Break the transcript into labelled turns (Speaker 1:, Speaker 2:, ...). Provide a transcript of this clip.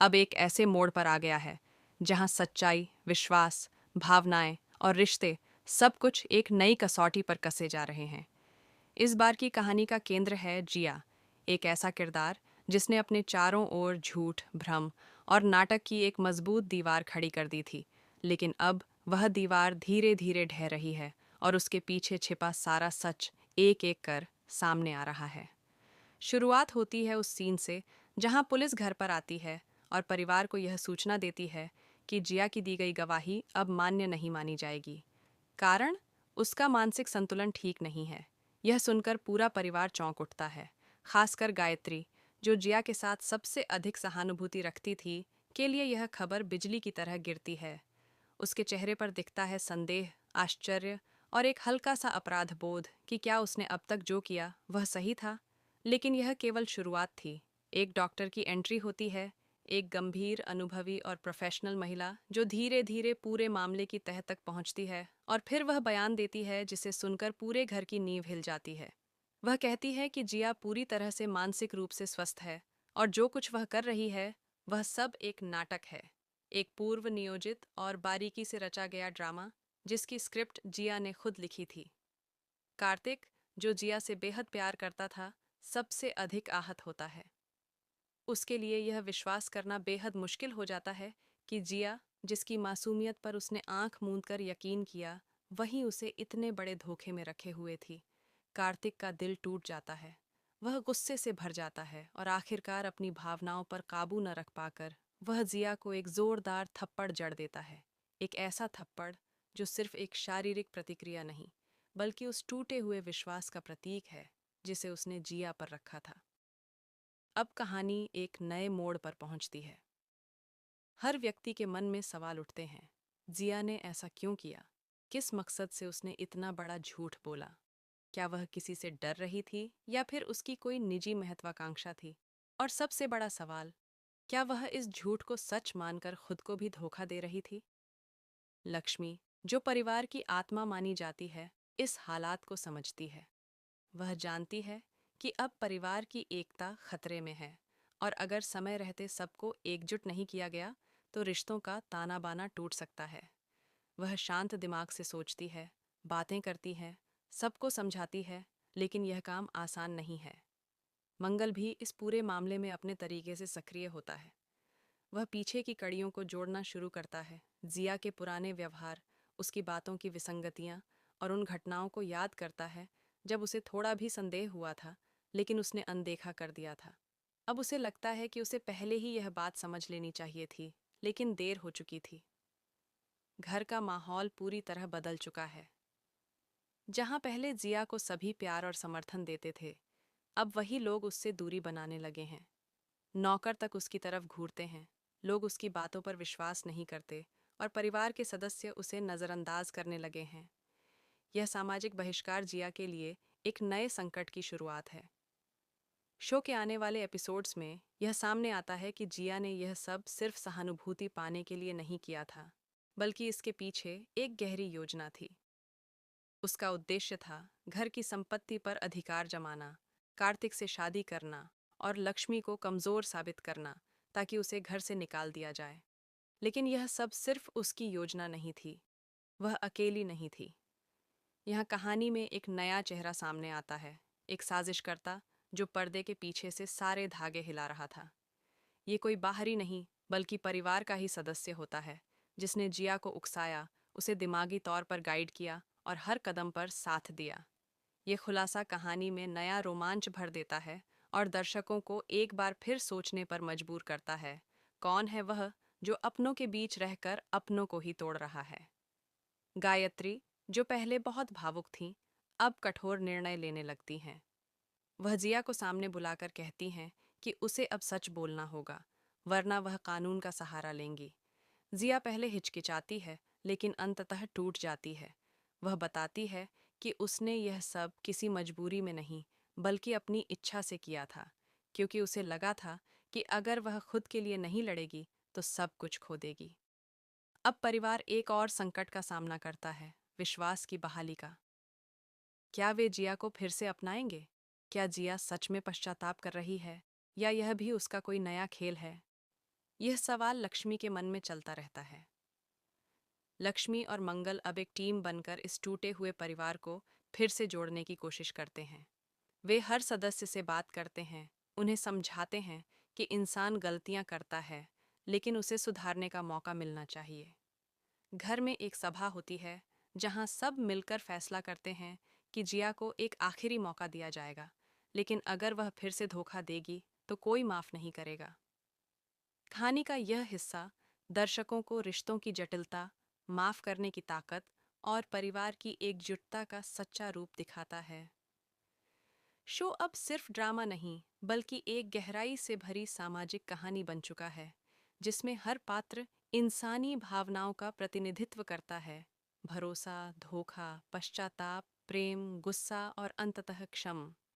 Speaker 1: अब एक ऐसे मोड़ पर आ गया है जहां सच्चाई, विश्वास, भावनाएं और रिश्ते सब कुछ एक नई कसौटी पर कसे जा रहे हैं। इस बार की कहानी का केंद्र है जिया, एक ऐसा किरदार जिसने अपने चारों ओर झूठ, भ्रम और नाटक की एक मजबूत दीवार खड़ी कर दी थी। लेकिन अब वह दीवार धीरे धीरे ढह रही है और उसके पीछे छिपा सारा सच एक एक कर सामने आ रहा है। शुरुआत होती है उस सीन से जहां पुलिस घर पर आती है और परिवार को यह सूचना देती है कि जिया की दी गई गवाही अब मान्य नहीं मानी जाएगी। कारण, उसका मानसिक संतुलन ठीक नहीं है। यह सुनकर पूरा परिवार चौंक उठता है, खासकर गायत्री, जो जिया के साथ सबसे अधिक सहानुभूति रखती थी। के लिए यह खबर बिजली की तरह गिरती है। उसके चेहरे पर दिखता है संदेह, आश्चर्य और एक हल्का सा अपराध बोध कि क्या उसने अब तक जो किया वह सही था। लेकिन यह केवल शुरुआत थी। एक डॉक्टर की एंट्री होती है, एक गंभीर, अनुभवी और प्रोफेशनल महिला जो धीरे धीरे पूरे मामले की तह तक पहुंचती है, और फिर वह बयान देती है जिसे सुनकर पूरे घर की नींव हिल जाती है। वह कहती है कि जिया पूरी तरह से मानसिक रूप से स्वस्थ है और जो कुछ वह कर रही है वह सब एक नाटक है, एक पूर्व नियोजित और बारीकी से रचा गया ड्रामा जिसकी स्क्रिप्ट जिया ने खुद लिखी थी। कार्तिक, जो जिया से बेहद प्यार करता था, सबसे अधिक आहत होता है। उसके लिए यह विश्वास करना बेहद मुश्किल हो जाता है कि जिया, जिसकी मासूमियत पर उसने आंख मूंद कर यकीन किया, वही उसे इतने बड़े धोखे में रखे हुए थी। कार्तिक का दिल टूट जाता है। वह गुस्से से भर जाता है और आखिरकार अपनी भावनाओं पर काबू न रख पाकर वह जिया को एक जोरदार थप्पड़ जड़ देता है। एक ऐसा थप्पड़ जो सिर्फ एक शारीरिक प्रतिक्रिया नहीं, बल्कि उस टूटे हुए विश्वास का प्रतीक है जिसे उसने जिया पर रखा था। अब कहानी एक नए मोड़ पर पहुंचती है। हर व्यक्ति के मन में सवाल उठते हैं, जिया ने ऐसा क्यों किया? किस मकसद से उसने इतना बड़ा झूठ बोला? क्या वह किसी से डर रही थी या फिर उसकी कोई निजी महत्वाकांक्षा थी? और सबसे बड़ा सवाल, क्या वह इस झूठ को सच मानकर खुद को भी धोखा दे रही थी? लक्ष्मी, जो परिवार की आत्मा मानी जाती है, इस हालात को समझती है। वह जानती है कि अब परिवार की एकता खतरे में है, और अगर समय रहते सबको एकजुट नहीं किया गया तो रिश्तों का ताना बाना टूट सकता है। वह शांत दिमाग से सोचती है, बातें करती है, सबको समझाती है, लेकिन यह काम आसान नहीं है। मंगल भी इस पूरे मामले में अपने तरीके से सक्रिय होता है। वह पीछे की कड़ियों को जोड़ना शुरू करता है, जिया के पुराने व्यवहार, उसकी बातों की विसंगतियां और उन घटनाओं को याद करता है जब उसे थोड़ा भी संदेह हुआ था, लेकिन उसने अनदेखा कर दिया था। अब उसे लगता है कि उसे पहले ही यह बात समझ लेनी चाहिए थी, लेकिन देर हो चुकी थी। घर का माहौल पूरी तरह बदल चुका है। जहां पहले जिया को सभी प्यार और समर्थन देते थे, अब वही लोग उससे दूरी बनाने लगे हैं। नौकर तक उसकी तरफ घूरते हैं, लोग उसकी बातों पर विश्वास नहीं करते और परिवार के सदस्य उसे नज़रअंदाज करने लगे हैं। यह सामाजिक बहिष्कार जिया के लिए एक नए संकट की शुरुआत है। शो के आने वाले एपिसोड्स में यह सामने आता है कि जिया ने यह सब सिर्फ सहानुभूति पाने के लिए नहीं किया था, बल्कि इसके पीछे एक गहरी योजना थी। उसका उद्देश्य था घर की संपत्ति पर अधिकार जमाना, कार्तिक से शादी करना और लक्ष्मी को कमजोर साबित करना, ताकि उसे घर से निकाल दिया जाए। लेकिन यह सब सिर्फ उसकी योजना नहीं थी। वह अकेली नहीं थी। यहाँ कहानी में एक नया चेहरा सामने आता है, एक साजिशकर्ता जो पर्दे के पीछे से सारे धागे हिला रहा था। ये कोई बाहरी नहीं, बल्कि परिवार का ही सदस्य होता है, जिसने जिया को उकसाया, उसे दिमागी तौर पर गाइड किया और हर कदम पर साथ दिया। ये खुलासा कहानी में नया रोमांच भर देता है और दर्शकों को एक बार फिर सोचने पर मजबूर करता है, कौन है वह जो अपनों के बीच रहकर अपनों को ही तोड़ रहा है। गायत्री, जो पहले बहुत भावुक थीं, अब कठोर निर्णय लेने लगती हैं। वह जिया को सामने बुलाकर कहती हैं कि उसे अब सच बोलना होगा, वरना वह कानून का सहारा लेंगी। जिया पहले हिचकिचाती है, लेकिन अंततः टूट जाती है। वह बताती है कि उसने यह सब किसी मजबूरी में नहीं, बल्कि अपनी इच्छा से किया था, क्योंकि उसे लगा था कि अगर वह खुद के लिए नहीं लड़ेगी तो सब कुछ खो देगी। अब परिवार एक और संकट का सामना करता है, विश्वास की बहाली का। क्या वे जिया को फिर से अपनाएंगे? क्या जिया सच में पश्चाताप कर रही है, या यह भी उसका कोई नया खेल है? यह सवाल लक्ष्मी के मन में चलता रहता है। लक्ष्मी और मंगल अब एक टीम बनकर इस टूटे हुए परिवार को फिर से जोड़ने की कोशिश करते हैं। वे हर सदस्य से बात करते हैं, उन्हें समझाते हैं कि इंसान गलतियां करता है, लेकिन उसे सुधारने का मौका मिलना चाहिए। घर में एक सभा होती है जहां सब मिलकर फैसला करते हैं कि जिया को एक आखिरी मौका दिया जाएगा, लेकिन अगर वह फिर से धोखा देगी तो कोई माफ नहीं करेगा। कहानी का यह हिस्सा दर्शकों को रिश्तों की जटिलता, माफ करने की ताकत और परिवार की एकजुटता का सच्चा रूप दिखाता है। शो अब सिर्फ ड्रामा नहीं, बल्कि एक गहराई से भरी सामाजिक कहानी बन चुका है, जिसमें हर पात्र इंसानी भावनाओं का प्रतिनिधित्व करता है। भरोसा, धोखा, पश्चाताप, प्रेम, गुस्सा और अंततः क्षम।